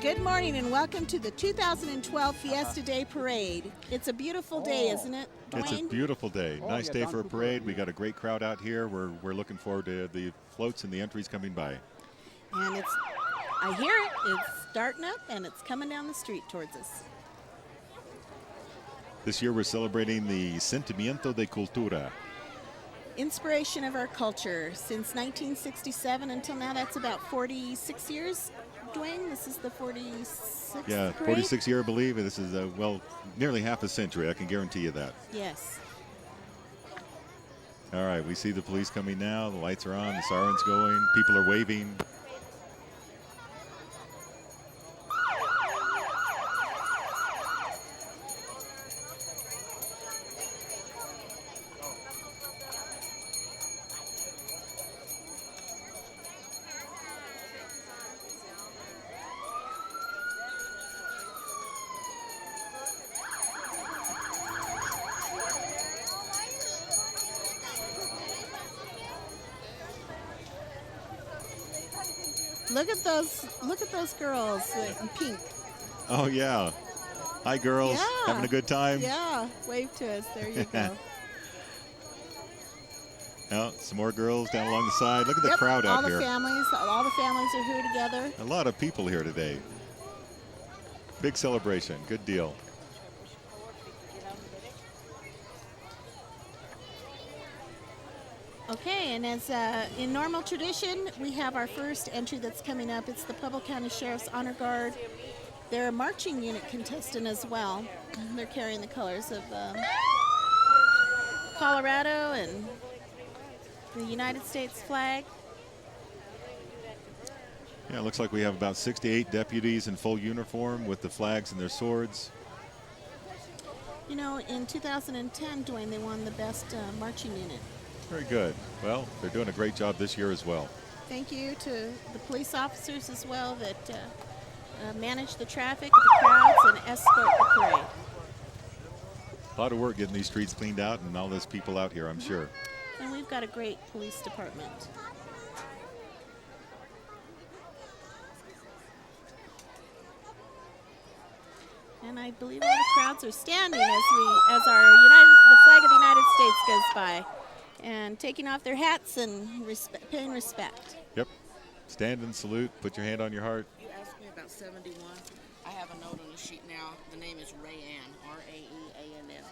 Good morning and welcome to the 2012 Fiesta Day Parade. It's a beautiful day, isn't it, Dwayne? It's a beautiful day. Nice day for a parade. We got a great crowd out here. We're looking forward to the floats and the entries coming by. And I hear it. It's starting up and it's coming down the street towards us. This year we're celebrating the Sentimiento de Cultura. Inspiration of our culture. Since 1967 until now, that's about 46 years. Dwayne, this is the 46th Yeah, parade? 46 year, I believe. This is, nearly half a century. I can guarantee you that. Yes. All right, we see the police coming now. The lights are on. The siren's going. People are waving. Look at those girls in pink. Oh, yeah. Hi, girls. Yeah. Having a good time? Yeah. Wave to us. There you go. Oh, some more girls down along the side. Look at the Yep, crowd out here. All the families are here together. A lot of people here today. Big celebration. Good deal. Okay, and as in normal tradition, we have our first entry that's coming up. It's the Pueblo County Sheriff's Honor Guard. They're a marching unit contestant as well. They're carrying the colors of Colorado and the United States flag. Yeah, it looks like we have about 68 deputies in full uniform with the flags and their swords. You know, in 2010, Dwayne, they won the best marching unit. Very good. Well, they're doing a great job this year as well. Thank you to the police officers as well that manage the traffic, the crowds, and escort the parade. A lot of work getting these streets cleaned out and all those people out here, I'm sure. And we've got a great police department. And I believe all the crowds are standing as the flag of the United States goes by, and taking off their hats and paying respect. Yep. Stand and salute. Put your hand on your heart. You asked me about 71. I have a note on the sheet now. The name is Rayanne, R-A-E-A-N-N.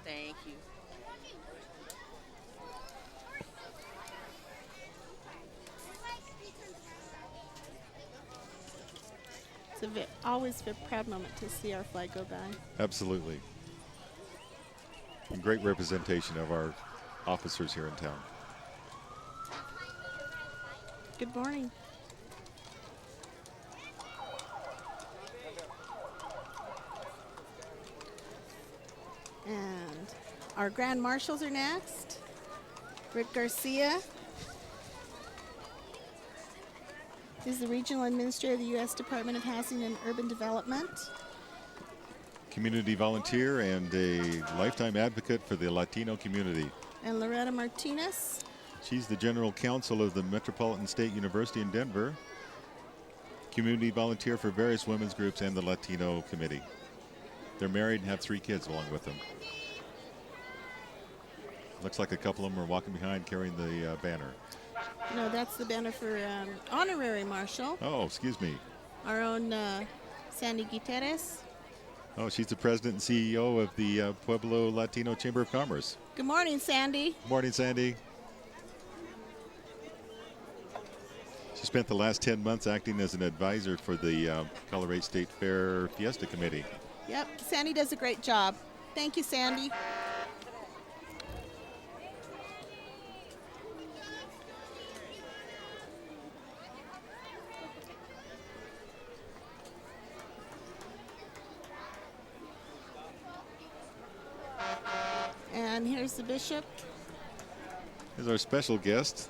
Thank you. It's always a proud moment to see our flag go by. Absolutely. And great representation of our officers here in town. Good morning. And our Grand Marshals are next. Rick Garcia is the Regional Administrator of the U.S. Department of Housing and Urban Development. Community volunteer and a lifetime advocate for the Latino community. And Loretta Martinez. She's the General Counsel of the Metropolitan State University in Denver. Community volunteer for various women's groups and the Latino Committee. They're married and have 3 kids along with them. Looks like a couple of them are walking behind carrying the banner. No, that's the banner for Honorary Marshal. Oh, excuse me. Our own Sandy Gutierrez. Oh, she's the president and CEO of the Pueblo Latino Chamber of Commerce. Good morning, Sandy. Morning, Sandy. She spent the last 10 months acting as an advisor for the Colorado State Fair Fiesta Committee. Yep, Sandy does a great job. Thank you, Sandy. And here's the bishop. Here's our special guest.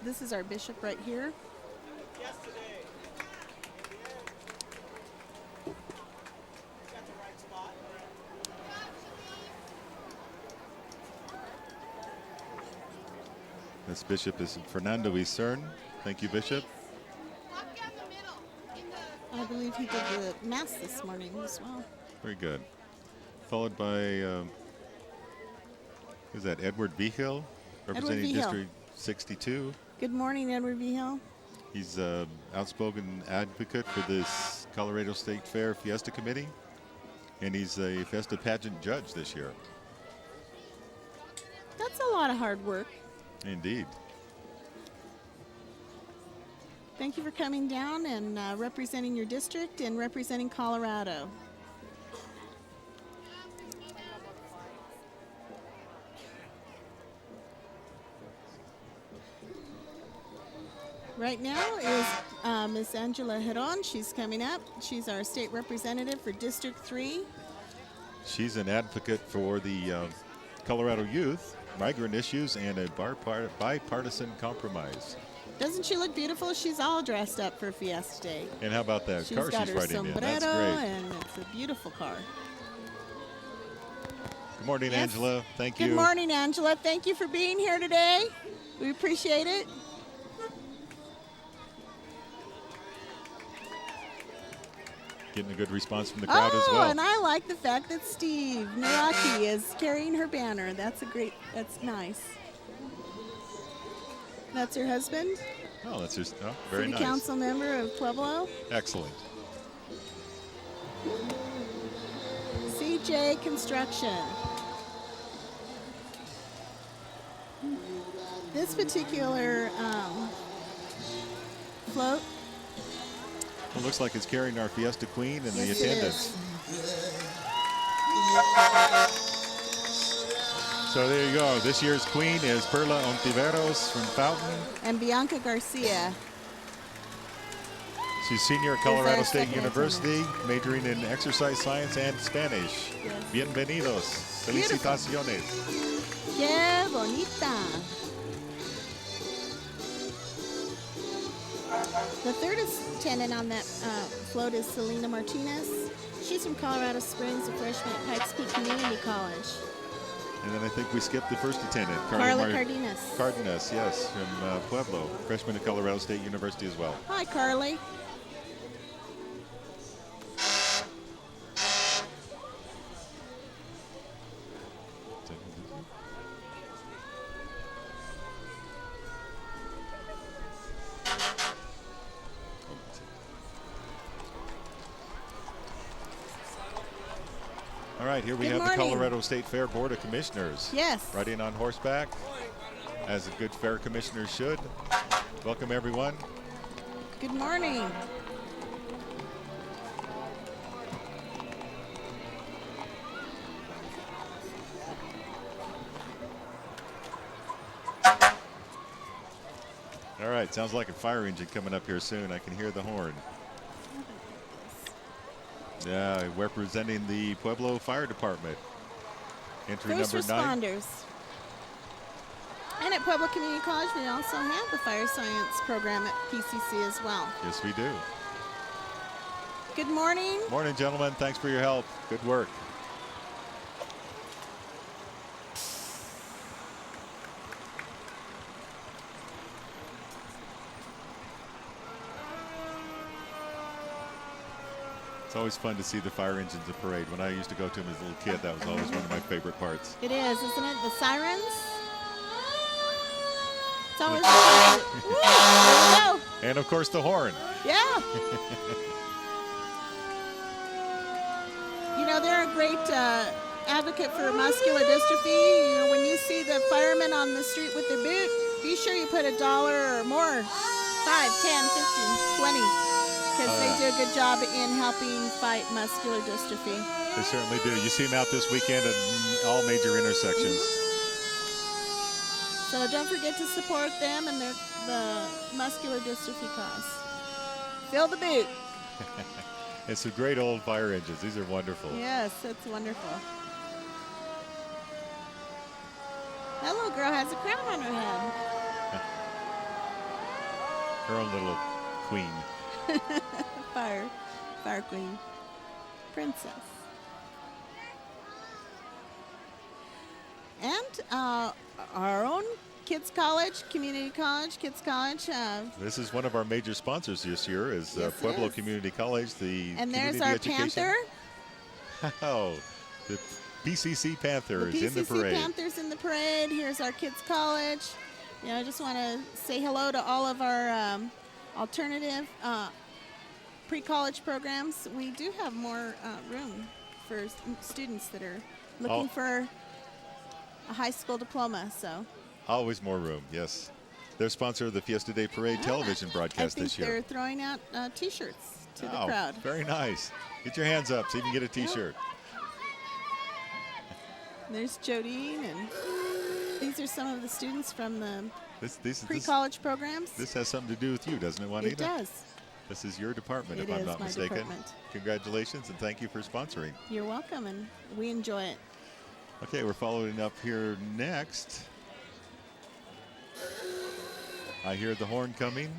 This is our bishop right here. This bishop is Fernando Isern. Thank you, Bishop. I believe he did the mass this morning as well. Very good. Followed by, who's that? Edward Vigil, representing Vigil. District 62. Good morning, Edward Vigil. He's an outspoken advocate for this Colorado State Fair Fiesta Committee, and he's a Fiesta pageant judge this year. That's a lot of hard work. Indeed. Thank you for coming down and representing your district and representing Colorado. Right now is Miss Angela Heron. She's coming up. She's our state representative for District 3. She's an advocate for the Colorado youth, migrant issues, and a bipartisan compromise. Doesn't she look beautiful? She's all dressed up for Fiesta Day. And how about that She's car got she's her riding in? That's sombrero, great. and it's a beautiful car. Good morning, Yes. Angela. Thank you. Good morning, Angela. Thank you for being here today. We appreciate it. Getting a good response from the crowd as well. And I like the fact that Steve Naraki is carrying her banner. That's nice. That's her husband, Oh, that's just very city nice. council member of Pueblo. Excellent. CJ Construction. This particular float, It looks like it's carrying our Fiesta Queen and the Yes, it attendants. So there you go. This year's queen is Perla Ontiveros from Fountain. and Bianca Garcia. She's senior at Colorado our State second University, majoring in exercise science and Spanish. Yes. Bienvenidos. Beautiful. Felicitaciones. Qué bonita. The third attendant on that float is Selena Martinez. She's from Colorado Springs, a freshman at Pikes Peak Community College. And then I think we skipped the first attendant, Carla Cardenas. Cardenas, yes, from Pueblo, freshman at Colorado State University as well. Hi, Carly. All right, here we Good have the morning. Colorado State Fair Board of Commissioners. Yes. Riding on horseback, as a good fair commissioner should. Welcome, everyone. Good morning. All right, sounds like a fire engine coming up here soon. I can hear the horn. Yeah, representing the Pueblo Fire Department. Entry First number 9. responders. And at Pueblo Community College, we also have the fire science program at PCC as well. Yes, we do. Good morning. Morning, gentlemen. Thanks for your help. Good work. It's always fun to see the fire engines at parade. When I used to go to them as a little kid, that was always one of my favorite parts. It is, isn't it? The sirens. It's always Woo, there we go. And of course, the horn. Yeah. You know, they're a great advocate for muscular dystrophy. You know, when you see the firemen on the street with their boot, be sure you put $1 or more, 5, 10, 15, 20, because they do a good job in helping fight muscular dystrophy. They certainly do. You see them out this weekend at all major intersections. So don't forget to support them and the muscular dystrophy cause. Fill the boot. It's some great old fire engines. These are wonderful. Yes, it's wonderful. That little girl has a crown on her head. Her own little queen. Fire queen. Princess. And our own Kids College, Community College, Kids College. This is one of our major sponsors this year is Yes, it Pueblo is. Community College, the And there's community our education. Panther. Oh, the PCC Panther The is in the PCC parade. Panthers in the parade. Here's our Kids College. You know, I just want to say hello to all of our alternative pre-college programs. We do have more room for students that are looking for a high school diploma. So Always more room, yes. They're sponsor of the Fiesta Day Parade television broadcast this year. I think they're throwing out T-shirts to the crowd. Very nice. Get your hands up so you can get a T-shirt. There's Jodine, and these are some of the students from the This pre-college programs. This has something to do with you, doesn't it, Juanita? It does. This is your department, It if I'm is not my mistaken. department. Congratulations, and thank you for sponsoring. You're welcome, and we enjoy it. Okay, we're following up here next. I hear the horn coming.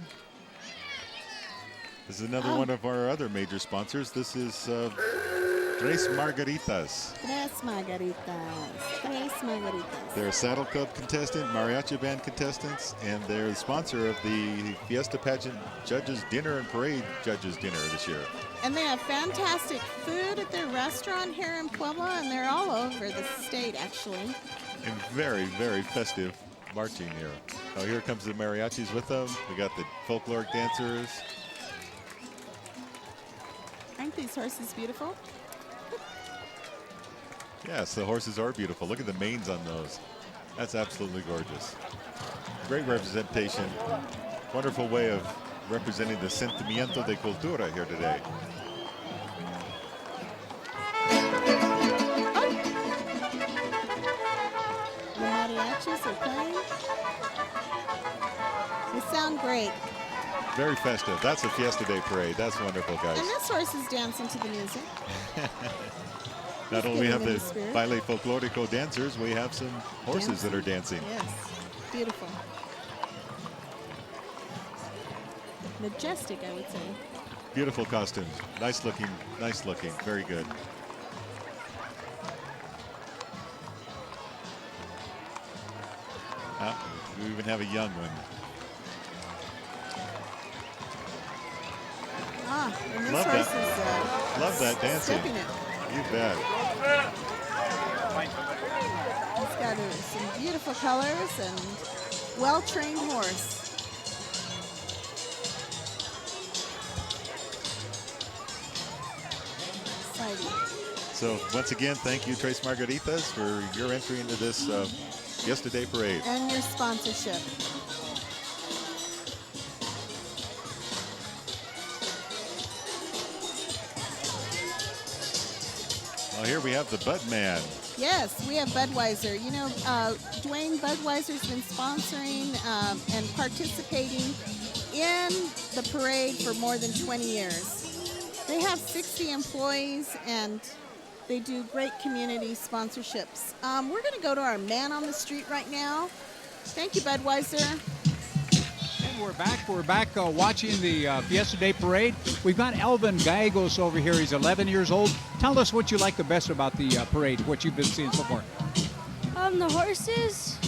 This is another one of our other major sponsors. This is Tres Margaritas. Tres Margaritas. Tres Margaritas. They're a Saddle Club contestant, Mariachi Band contestants, and they're the sponsor of the Fiesta Pageant Judges Dinner and Parade Judges Dinner this year. And they have fantastic food at their restaurant here in Pueblo, and they're all over the state, actually. And very, very festive marching here. Oh, here comes the mariachis with them. We got the folkloric dancers. Aren't these horses beautiful? Yes, the horses are beautiful. Look at the manes on those. That's absolutely gorgeous. Great representation. Wonderful way of representing the sentimiento de cultura here today. The mariachis are playing. They sound great. Very festive. That's a Fiesta Day parade. That's wonderful, guys. And this horse is dancing to the music. Not only have getting in the the spirit. baile folklorico dancers, we have some horses that are dancing. Yes, beautiful. Majestic, I would say. Beautiful costumes. Nice looking, nice looking. Very good. We even have a young one. And this Love horse that. is Love that dancing. stepping it. You bet. He's got some beautiful colors and well-trained horse. Exciting. So once again, thank you, Tres Margaritas, for your entry into this Fiesta Day parade. And your sponsorship. Well, here we have the Bud Man. Yes, we have Budweiser. You know, Dwayne Budweiser's been sponsoring and participating in the parade for more than 20 years. They have 60 employees, and they do great community sponsorships. We're going to go to our man on the street right now. Thank you, Budweiser. And we're back. We're back watching the Fiesta Day Parade. We've got Alvin Gallegos over here. He's 11 years old. Tell us what you like the best about the parade, what you've been seeing so far. The horses,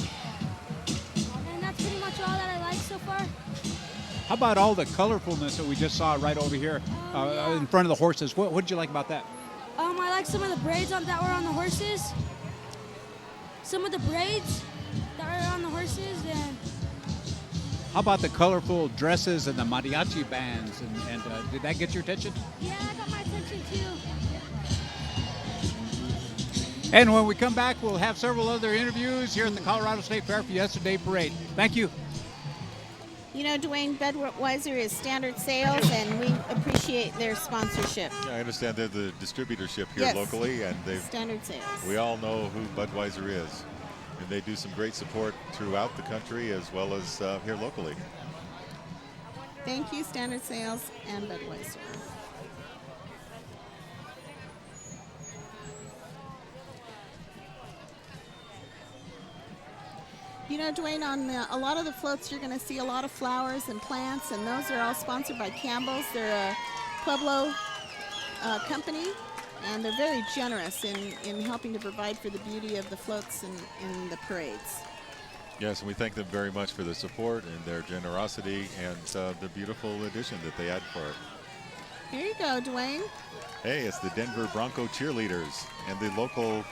and that's pretty much all that I like so far. How about all the colorfulness that we just saw right over here in front of the horses? What did you like about that? I like some of the braids that were on the horses. Some of the braids that were on the horses, and How about the colorful dresses and the mariachi bands? And did that get your attention? yeah, that got my attention too. And when we come back, we'll have several other interviews here at the Colorado State Fair Fiesta Day Parade. Thank you. You know, Dwayne Budweiser is Standard Sales, and we appreciate their sponsorship. Yeah, I understand they're the distributorship here Yes. locally, and Standard Sales. we all know who Budweiser is. And they do some great support throughout the country as well as here locally. Thank you, Standard Sales and Budweiser. You know, Dwayne, on a lot of the floats, you're going to see a lot of flowers and plants, and those are all sponsored by Campbell's. They're a Pueblo company, and they're very generous in helping to provide for the beauty of the floats and the parades. Yes, and we thank them very much for their support and their generosity and the beautiful addition that they add for it. Here you go, Dwayne. Hey, it's the Denver Bronco cheerleaders and the local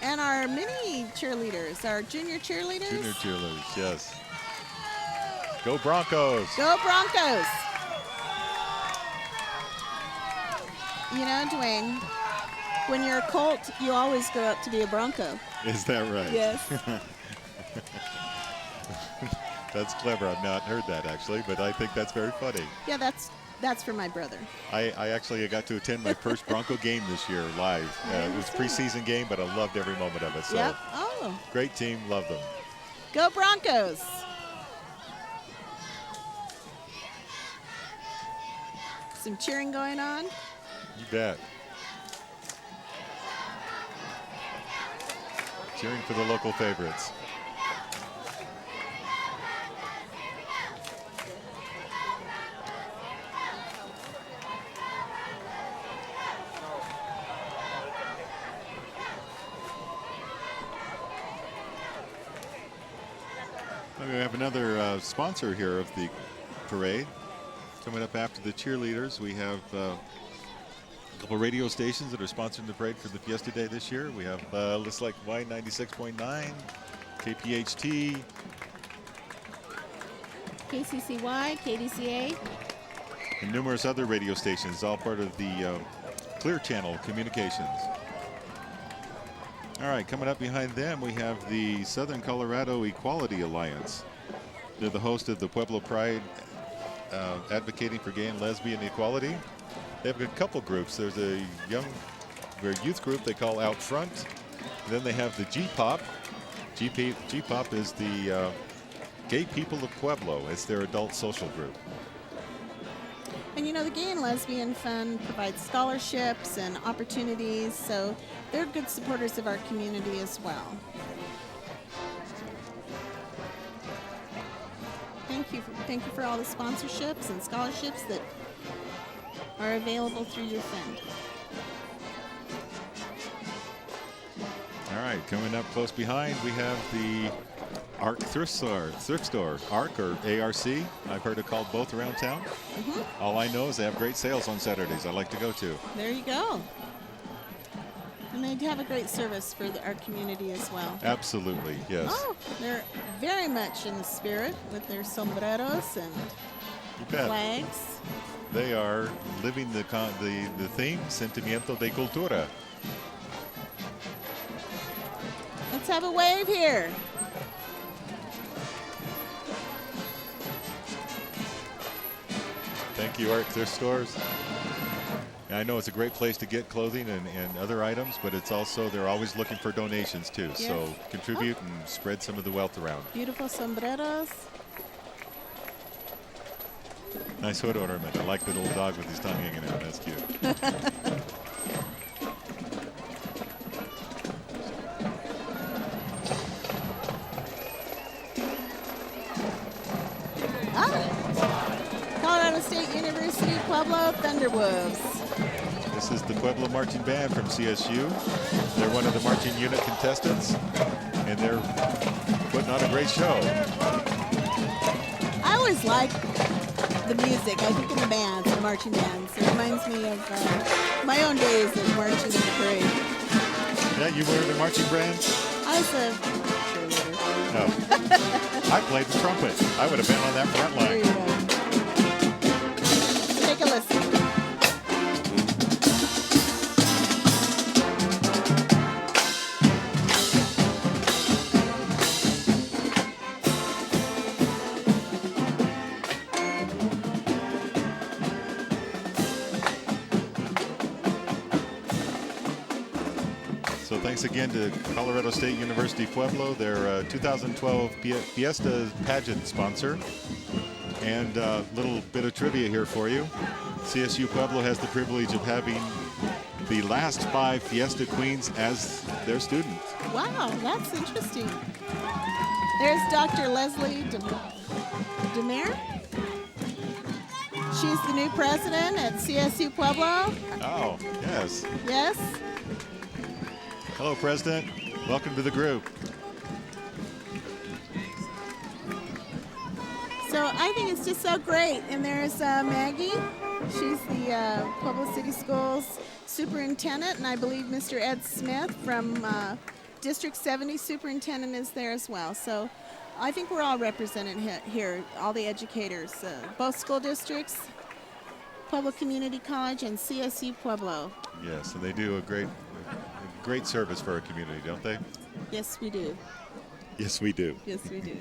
And our mini cheerleaders, our junior cheerleaders. junior cheerleaders, yes. Go Broncos! Go Broncos! You know, Dwayne, when you're a Colt, you always grow up to be a Bronco. Is that right? Yes. That's clever. I've not heard that actually, but I think that's very funny. Yeah, that's for my brother. I actually got to attend my first Bronco game this year live. It was a preseason game, but I loved every moment of it. So Yep. Oh. great team, love them. Go Broncos! Some cheering going on. You bet. Cheering for the local favorites. We have another sponsor here of the parade. Coming up after the cheerleaders, we have a couple radio stations that are sponsoring the parade for the Fiesta Day this year. We have looks like Y96.9, KPHT, KCCY, KDCA. and numerous other radio stations, all part of the Clear Channel Communications. All right, coming up behind them, we have the Southern Colorado Equality Alliance. They're the host of the Pueblo Pride, advocating for gay and lesbian equality. They have a couple groups. There's a youth group they call Out Front. Then they have the G-Pop. G-Pop is the Gay People of Pueblo. It's their adult social group. And you know, the Gay and Lesbian Fund provides scholarships and opportunities, so they're good supporters of our community as well. Thank you for all the sponsorships and scholarships that are available through your fund. All right, coming up close behind, we have the ARC thrift store, ARC or ARC. I've heard it called both around town. All I know is they have great sales on Saturdays I like to go to. There you go. And they have a great service for our community as well. Absolutely, yes. Oh, they're very much in the spirit with their sombreros and You bet. flags. They are living the theme, Sentimiento de Cultura. Let's have a wave here. Thank you, ARC thrift stores. And I know it's a great place to get clothing and other items, but it's also, they're always looking for donations too. Yes. So contribute and spread some of the wealth around. Beautiful sombreros. Nice hood ornament. I like the little dog with his tongue hanging out. That's cute. Colorado State University Pueblo Thunderwolves. This is the Pueblo Marching Band from CSU. They're one of the marching unit contestants, and they're putting on a great show. I always like the music. I think in the bands, the marching bands. It reminds me of my own days of marching in the parade. Yeah, you were in the marching band? I was a cheerleader. No. I played the trumpet. I would have been on that front There you line. go. Take a listen. So thanks again to Colorado State University Pueblo, their 2012 Fiesta pageant sponsor. And a little bit of trivia here for you. CSU Pueblo has the privilege of having the last 5 Fiesta Queens as their students. Wow, that's interesting. There's Dr. Leslie Demare. She's the new president at CSU Pueblo. Oh, yes. Yes. Hello, President. Welcome to the group. So I think it's just so great. And there's Maggie. She's the Pueblo City Schools superintendent, and I believe Mr. Ed Smith from District 70 superintendent is there as well. So I think we're all represented here, all the educators, both school districts, Pueblo Community College, and CSU Pueblo. Yes, and they do a great service for our community, don't they? Yes, we do. Yes, we do. Yes, we do.